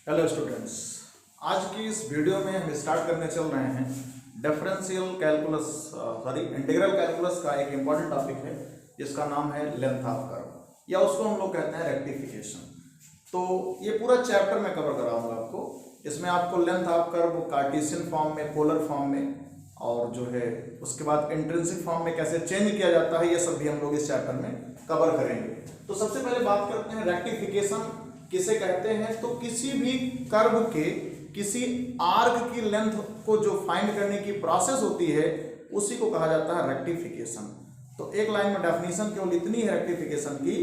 Hello students, आज की इस वीडियो में हम स्टार्ट करने चल रहे हैं डिफरेंशियल कैलकुलस इंटीग्रल कैलकुलस का एक इम्पॉर्टेंट टॉपिक है जिसका नाम है लेंथ ऑफ कर्व या उसको हम लोग कहते हैं रेक्टिफिकेशन। तो ये पूरा चैप्टर मैं कवर कराऊंगा आपको। इसमें आपको length of curve Cartesian form में, पोलर फॉर्म में और जो है उसके बाद इंट्रिंसिक फॉर्म में कैसे चेंज किया जाता है, ये सब भी हम लोग इस चैप्टर में कवर करेंगे। तो सबसे पहले बात करते हैं रेक्टिफिकेशन किसे कहते हैं। तो किसी भी कर्व के किसी आर्क की लेंथ को जो फाइंड करने की प्रोसेस होती है उसी को कहा जाता है रेक्टिफिकेशन। तो एक लाइन में डेफिनेशन केवल इतनी है रेक्टिफिकेशन की,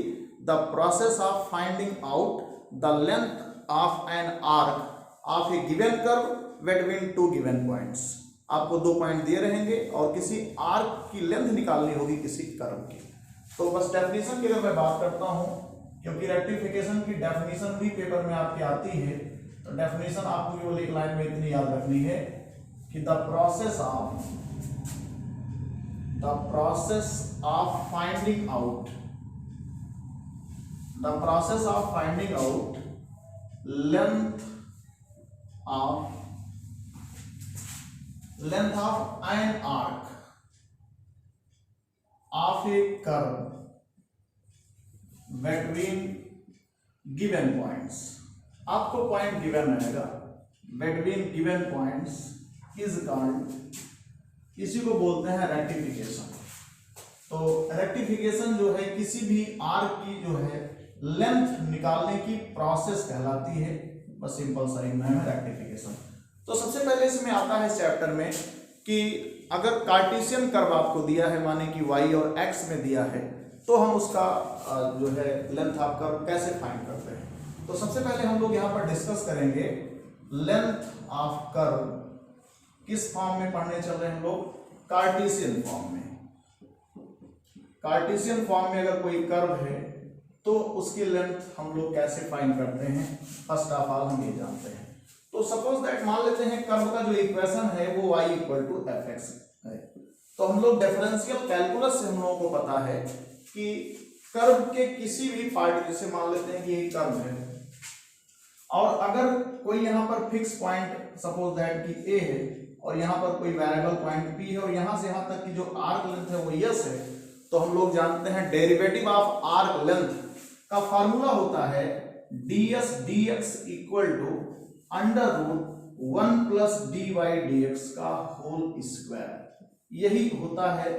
the process of finding out the length of an arc of A given curve between two given points. आपको दो पॉइंट दिए रहेंगे और किसी आर्क की लेंथ निकालनी होगी किसी कर्व की। तो बस डेफिनेशन की अगर मैं बात करता हूं, क्योंकि रेक्टिफिकेशन की डेफिनेशन भी पेपर में आपके आती है, तो डेफिनेशन आपको केवल एक लाइन में इतनी याद रखनी है कि the process of finding out length of an arc of A curve between given points. आपको पॉइंट गिवन रहेगा, between given points is called, इसी को बोलते हैं रेक्टिफिकेशन। तो रेक्टिफिकेशन जो है किसी भी आर्क की जो है लेंथ निकालने की प्रोसेस कहलाती है। बस सिंपल सा एक नाम है रेक्टिफिकेशन। तो सबसे पहले इसमें आता है चैप्टर में कि अगर कार्टेशियन कर्व आपको दिया है, माने कि y और x में दिया है, तो हम उसका जो है लेंथ ऑफ कर्व कैसे फाइंड करते हैं। तो सबसे पहले हम लोग यहाँ पर डिस्कस करेंगे लेंथ ऑफ कर्व किस फॉर्म में पढ़ने चल रहे हैं हम लोग, कार्टेशियन फॉर्म में। कार्टेशियन फॉर्म में अगर कोई कर्व है तो उसकी लेंथ हम लोग कैसे फाइंड करते हैं, फर्स्ट ऑफ ऑल हम ये जानते हैं। तो सपोज दैट मान लेते हैं कर्व का जो इक्वेशन है वो y equal to f x है। तो हम लोग डिफरेंशियल कैलकुलस से हम लोगों को पता है कि कर्व के किसी भी पार्ट, जैसे मान लेते हैं कि ये कर्व है और अगर कोई यहाँ पर फिक्स पॉइंट सपोज दैट कि a है और यहाँ पर कोई वेरिएबल पॉइंट p है और यहाँ से यहाँ तक की जो आर्क लेंथ है वो s है, तो हम लोग जानते हैं डेरिवेटिव ऑफ आर्क लेंथ का फार्मूला होता है ds dx equal to under root 1 plus dy dx का होल स्क्वायर। यही होता है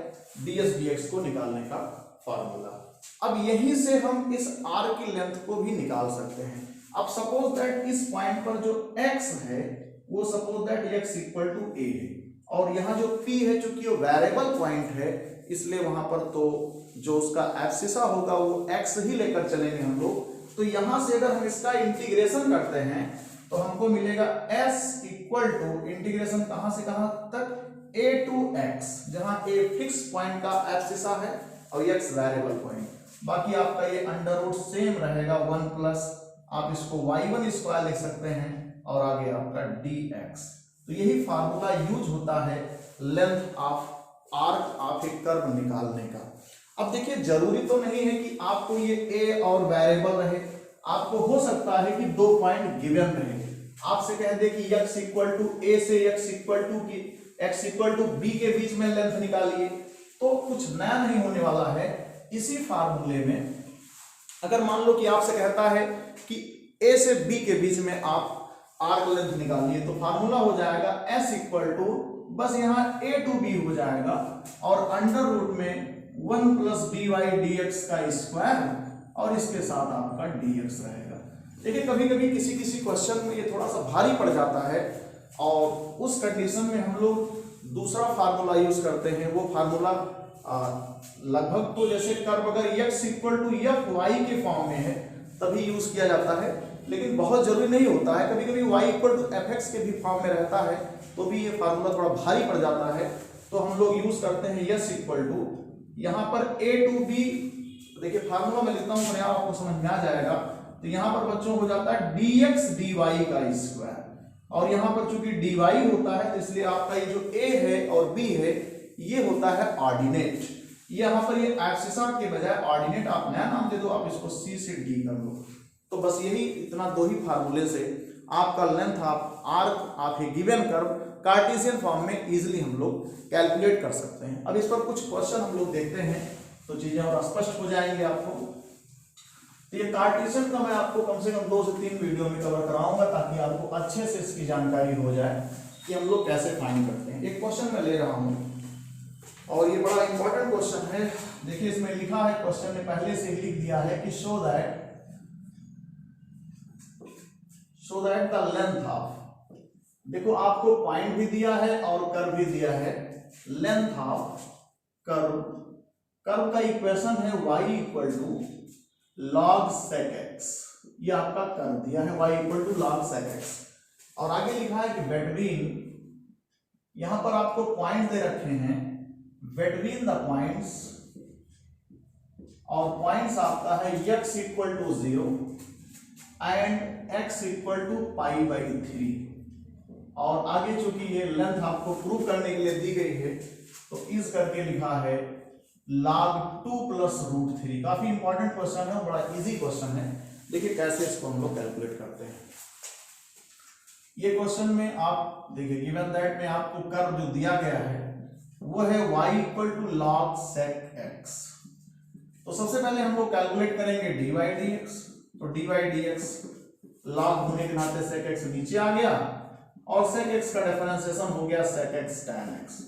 ds dx को निकालने का फार्मूला। अब यहीं से हम इस आर्क की लेंथ को भी निकाल सकते हैं। अब सपोज दैट इस पॉइंट पर जो x है वो suppose that x equal to a है और यहाँ जो p है चूंकि वो वेरिएबल पॉइंट है इसलिए वहां पर तो जो उसका एब्सिसा होगा वो x ही लेकर चलेंगे हम लोग। तो यहां से अगर हम इसका इंटीग्रेशन करते हैं तो हमको मिलेगा s इक्वल टू इंटीग्रेशन कहां से कहां तक, a टू x, जहां a फिक्स पॉइंट का एब्सिसा है और x वेरिएबल पॉइंट। बाकी आपका ये अंडर रूट सेम रहेगा 1 प्लस, आप इसको y1 स्क्वायर लिख सकते हैं और आगे आपका dx। तो यही फार्मूला यूज होता है length of arc of A curve निकालने का। अब देखिए जरूरी तो नहीं है कि आपको ये a और वेरिएबल रहे, आपको हो सकता है कि दो पॉइंट गिवन रहे, आपसे कह दे कि x इक्वल टू a से x इक्वल टू b के बीच में लेंथ निकालिए, तो कुछ नया नहीं होने वाला है। इसी फार्मूले में अगर मान लो कि आपसे कहता है कि a से b के बीच में आप आर्क लेंथ निकालिए, तो फार्मूला हो जाएगा s इक्वल टू, बस यहाँ a टू b हो जाएगा और अंडर रूट में 1 प्लस dy dx का स्क्वायर और इसके साथ आपका dx रहेगा। देखिए कभी कभी किसी किसी क्वेश्चन में ये थोड़ा सा भारी पड़ जाता है और उस कंडीशन में हम लोग दूसरा फार्मूला यूज करते हैं। वो फार्मूला लगभग तो जैसे कर्व अगर x equal to f y के फॉर्म में है तभी यूज किया जाता है, लेकिन बहुत जरूरी नहीं होता है। कभी कभी y equal to f x के भी फॉर्म में रहता है तो भी ये फार्मूला थोड़ा भारी पड़ जाता है, तो हम लोग यूज करते हैं s इक्वल टू यहाँ पर a टू b। देखिए फार्मूला मैं लिखता हूँ, आपको समझ में आ जाएगा। तो यहाँ पर बच्चों हो जाता है dx dy का स्क्वायर और यहाँ पर चूंकि dy होता है तो इसलिए आपका ये जो a है और b है ये होता है ऑर्डिनेट। यहाँ पर ये एब्सिसा के बजाय ऑर्डिनेट आप नया नाम दे दो, आप इसको c से d कर लो। तो बस यही इतना दो ही फार्मूले से आपका length of arc of A given curve Cartesian form में इजीली हम लोग कैलकुलेट कर सकते हैं। अब इस पर कुछ क्वेश्चन हम लोग देखते हैं तो चीजें और स्पष्ट हो जाएंगे आपको। तो ये कार्टेशियन का मैं आपको कम से कम 2 से 3 वीडियो में कवर कराऊंगा ताकि आपको अच्छे से इसकी जानकारी हो जाए कि हम लोग कैसे फाइंड करते हैं। एक क्वेश्चन मैं ले रहा हूं और ये बड़ा इंपॉर्टेंट क्वेश्चन है। देखिए इसमें लिखा है, क्वेश्चन ने पहले से ही लिख दिया है कि show that the length of, देखो आपको पॉइंट भी दिया है और कर्व भी दिया है। लेंथ ऑफ कर्व, कर्व का इक्वेशन है y equal to log sec x, ये आपका कर्व दिया है y equal to log sec x। और आगे लिखा है कि between, यहां पर आपको पॉइंट दे रखे हैं between द पॉइंट्स, और पॉइंट्स आपका है x equal to 0 and x equal to pi by 3। और आगे चूंकि ये लेंथ आपको प्रूव करने के लिए दी गई है तो इस करके लिखा है log 2 प्लस रूट 3। काफी इंपॉर्टेंट क्वेश्चन है, बड़ा इजी क्वेश्चन है। देखिए कैसे इसको हम लोग कैलकुलेट करते हैं। ये क्वेश्चन में आप देखिए गिवन दैट में आपको कर्व जो दिया गया है वो है y equal to log sec x। तो सबसे पहले हम लोग कैलकुलेट करेंगे dy dx। तो dy dx log होने के नाते sec x नीचे आ गया और sec x का डिफरेंशिएशन हो गया sec x tan x,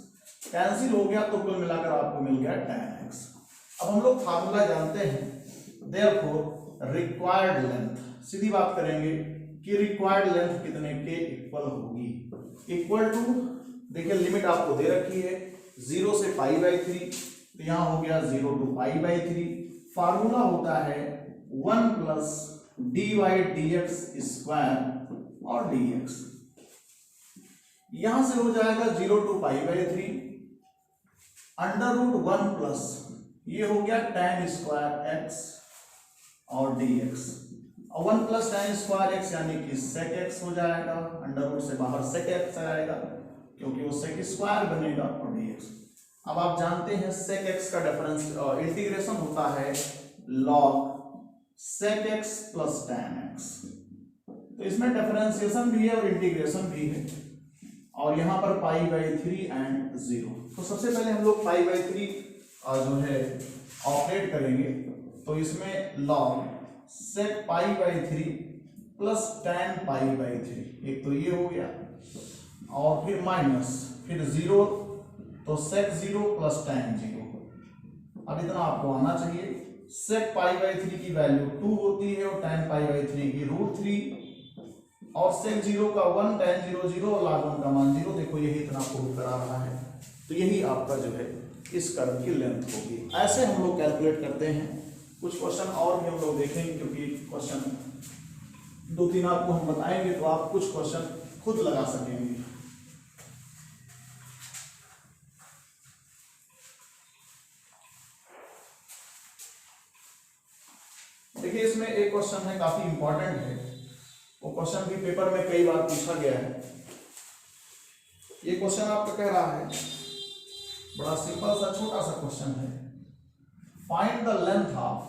cancel हो गया तो कुल मिलाकर आपको मिल गया tan x। अब हम लोग फार्मूला जानते हैं, देयरफॉर रिक्वायर्ड लेंथ, सीधी बात करेंगे कि रिक्वायर्ड लेंथ कितने के इक्वल होगी, इक्वल टू, देखिए लिमिट आपको दे रखी है 0 से पाई बाई 3, तो यहां हो गया 0 टू पाई बाई 3। फार्मूला होता है 1 प्लस dy dx स्क्वायर और dx, यहां से हो जाएगा 0 to pi by 3 under root 1 plus ये हो गया tan स्क्वायर x और dx, और 1 प्लस tan स्क्वायर x यानी कि sec x हो जाएगा, अंडर रूट से बाहर sec x आएगा क्योंकि वो sec स्क्वायर बनेगा और dx। अब आप जानते हैं sec x का डिफरेंस इंटीग्रेशन होता है log sec x plus tan x, तो इसमें डिफरेंशिएशन भी है और इंटीग्रेशन भी है, और यहाँ पर पाई बाई 3 एंड 0। तो सबसे पहले हम लोग पाई बाई 3 जो है ऑपरेट करेंगे, तो इसमें log sec pi by 3 plus tan pi by 3, एक तो ये हो गया, और फिर माइनस, फिर 0 तो sec 0 प्लस tan 0। अब इतना आपको आना चाहिए। sec पाई बाई 3 की वैल्यू 2 होती है और tan पाई बाई 3 की रूट 3, और sec 0 का 1, tan 0 0 और log 1 का मान 0। देखो यही इतना प्रूव करा रहा है, तो यही आपका जो है इस कर्व की लेंथ होगी। ऐसे हम लोग कैलकुलेट करते हैं। कुछ क्वेश्चन और भी हम लोग देखेंगे क्योंकि क्वेश्चन 2-3 आपको हम बताएंगे तो आप कुछ क्वेश्चन खुद लगा सकेंगे। देखिए इसमें एक क्वेश्चन है, काफी इंपॉर्टेंट है, वो क्वेश्चन भी पेपर में कई बार पूछा गया है। ये क्वेश्चन आपका कह रहा है, बड़ा सिंपल सा छोटा सा क्वेश्चन है, फाइंड द लेंथ ऑफ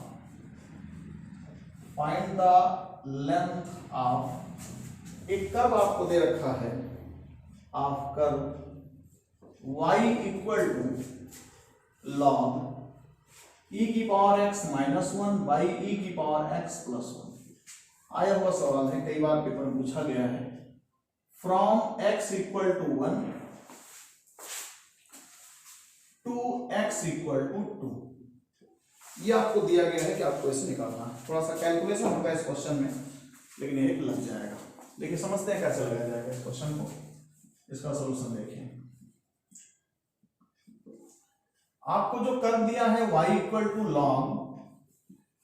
एक कर्व आपको दे रखा है, of curve y equal to log e की power x minus 1 by e की पावर x प्लस 1। आया हुआ सवाल है, कई बार पेपर में पूछा गया है। From x equal to 1 to x equal to 2, ये आपको दिया गया है कि आपको इसे निकालना है। थोड़ा सा कैलकुलेशन होगा इस क्वेश्चन में, लेकिन ये लग जाएगा। देखिए समझते हैं कैसे लगाया जाएगा इस क्वेश्चन को। इसका सोल्यूशन देखिए, आपको जो कर्व दिया है y equal to log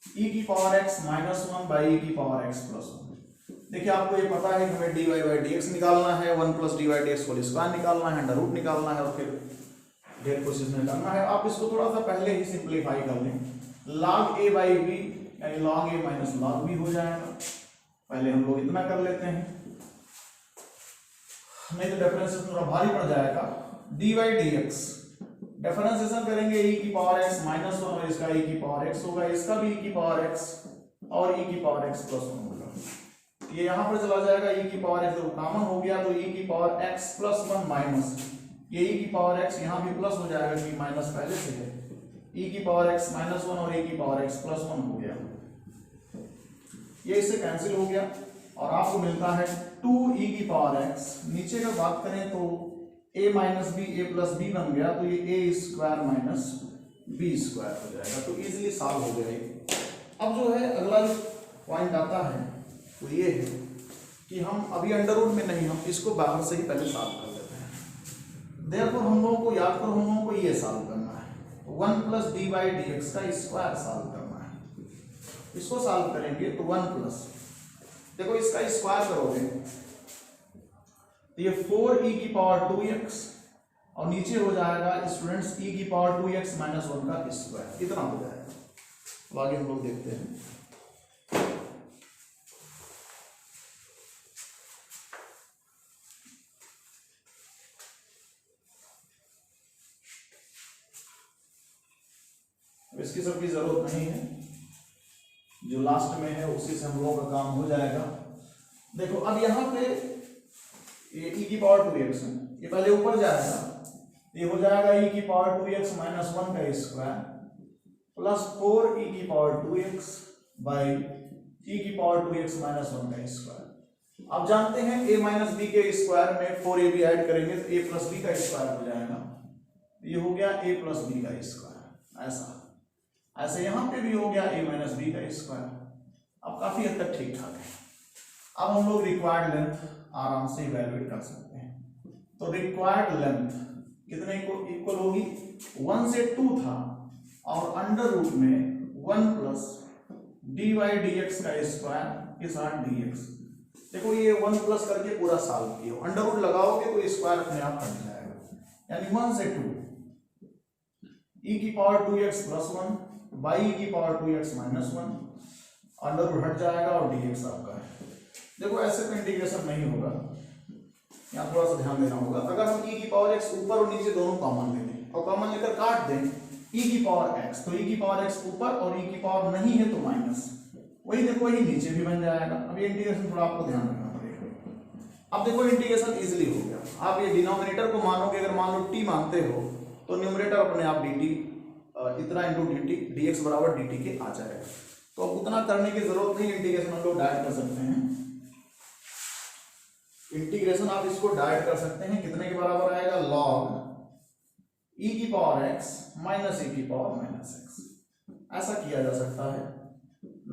e की power x minus 1 by e की पावर x प्लस 1। देखिए आपको ये पता है कि हमें dy बाई dx निकालना है, 1 plus dy dx whole square निकालना है, अंडर रूट निकालना है, और फिर ढेर कुछ इसमें करना है। आप इसको थोड़ा सा पहले ही सिंप्लीफाई कर लें, log a बाई b यानी log a minus log b हो जाएगा। पहले हम लोग इतना कर लेते हैं, नहीं तो डिफरेंशिएशन थोड़ा भारी पड़ जाएगा। dy dx डिफरेंशिएशन करेंगे e की पावर x माइनस 1 और इसका e की पावर x होगा, इसका भी e की पावर x और e की पावर x प्लस 1 होगा। ये यहाँ पर चला जाएगा, e की पावर x कॉमन हो गया, तो e की पावर x प्लस 1 माइनस ये e की पावर x यहाँ भी प्लस हो जाएगा क्योंकि माइनस पहले से है, e की पावर x माइनस 1 और e की पावर x प्लस 1 हो गया, ये इससे कैंसिल हो गया और आपको मिलता है 2e की पावर x। नीचे का बात करें तो a minus B A plus B बन गया, तो ये a square minus B square हो जाएगा, तो इजीली सॉल्व हो गया। अब जो है अगला जो पॉइंट आता है वो ये है कि हम अभी अंडर रूट में नहीं, हम इसको बाहर से ही पहले सॉल्व कर लेते हैं। देयरफॉर हम लोगों को याद करो, हम लोगों को ये सॉल्व करना है, 1 plus D by D X का स्क्वायर सॉल्व करना है। इसको सॉल्व करेंगे तो 1 प्लस, देखो इसका स्क्वायर करोगे तो ये 4e की पावर 2x और नीचे हो जाएगा स्टूडेंट्स e की पावर 2x माइनस 1 का स्क्वायर, कितना हो जाएगा। तो आगे हम लोग देखते हैं। इसकी सबकी जरूरत नहीं है, जो लास्ट में है उसी से हम लोगों का काम हो जाएगा। देखो अब यहाँ पे ये e की पावर 2x है, ये पहले ऊपर जाएगा, ये हो जाएगा e की पावर 2x माइनस 1 का स्क्वायर प्लस 4e की पावर 2x बाई e की पावर 2x माइनस 1 का स्क्वायर। अब जानते हैं a माइनस बी के स्क्वायर में 4ab ऐड करेंगे तो a प्लस बी का स्क्वायर हो जाएगा, ये हो गया a प्लस बी का स्क्वायर। ऐसा ऐसे यहाँ पे भी हो गया a माइनस बी का स्क्वायर। अब काफी हद तक ठीक ठाक है। अब हम लोग रिक्वायर्ड लेंथ आराम से इवैल्यूएट कर सकते हैं। तो रिक्वायर्ड लेंथ कितने को इक्वल होगी, 1 से 2 था और अंडर रूट में 1 plus D Y D X का स्क्वायर के साथ डी एक्स। देखो ये 1 प्लस करके पूरा सॉल्व किया, अंडर रूट लगाओगे तो स्क्वायर अपने आप हट जाएगा, यानी 1 से 2 e की पावर 2x प्लस 1 बाई की power 2x minus 1, under root हट जाएगा और dx आपका है। देखो ऐसे तो इंटीग्रेशन नहीं होगा, यहाँ थोड़ा सा ध्यान देना होगा। अगर हम e की पावर x ऊपर और नीचे दोनों कॉमन ले लें और कॉमन लेकर काट दें e की पावर x, तो e की पावर x ऊपर और e की पावर नहीं है तो माइनस, वही देखो वही नीचे भी बन जाएगा। अब ये इंटीग्रेशन थोड़ा आपको ध्यान रखना पड़ेगा। अब देखो इंटीग्रेशन इजिली हो गया। आप ये डिनोमिनेटर को मानोगे, अगर मान लो t मानते हो तो न्यूमरेटर अपने आप dt इतना इंटू dt dx बराबर dt के आ जाएगा। तो अब उतना करने की जरूरत नहीं, इंटीग्रेशन हम लोग डायरेक्ट कर सकते हैं। इंटीग्रेशन आप इसको डायरेक्ट कर सकते हैं, कितने के बराबर आएगा, log e की पावर x माइनस e की पावर माइनस x। ऐसा किया जा सकता है,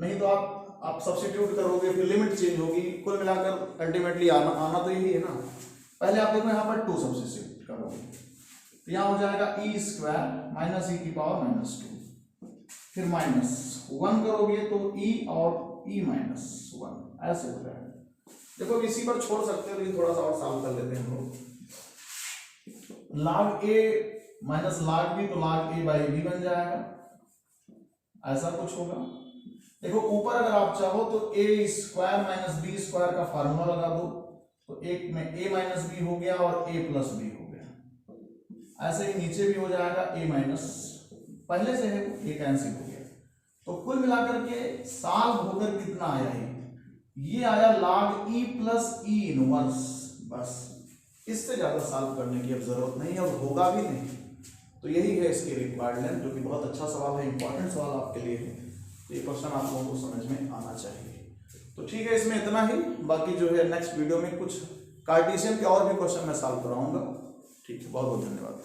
नहीं तो आप सब्स्टिट्यूट करोगे फिर लिमिट चेंज होगी। कुल मिलाकर अल्टीमेटली आना तो यही है ना। पहले आप देखो यहाँ पर 2 सब्स्टिट्यूट करोगे तो यहाँ हो जाएगा e स्क्वायर माइनस e की पावर माइनस 2, फिर माइनस 1 करोगे तो e और e माइनस 1 ऐसे हो जाएगा। देखो इसी पर छोड़ सकते हो, लेकिन थोड़ा सा और सॉल्व कर लेते हैं हम लोग। log a minus log b, तो log a बाई b बन जाएगा, ऐसा कुछ होगा। देखो ऊपर अगर आप चाहो तो a square minus b square का फार्मूला लगा दो, तो एक में a माइनस b हो गया और a प्लस b हो गया। ऐसे ही नीचे भी हो जाएगा a माइनस, पहले से है ये कैंसिल हो गया। तो कुल मिलाकर के सॉल्व होकर कितना आया है, ये आया log e plus e inverse. बस इससे ज्यादा सॉल्व करने की अब जरूरत नहीं है और होगा भी नहीं। तो यही है इसकी रिक्वायर्ड लेंथ, जो कि बहुत अच्छा सवाल है, इंपॉर्टेंट सवाल आपके लिए है। तो ये क्वेश्चन आप लोगों को समझ में आना चाहिए। तो ठीक है, इसमें इतना ही। बाकी जो है नेक्स्ट वीडियो में कुछ कार्टेशियन के और भी क्वेश्चन मैं सॉल्व कराऊंगा। ठीक है, बहुत बहुत धन्यवाद।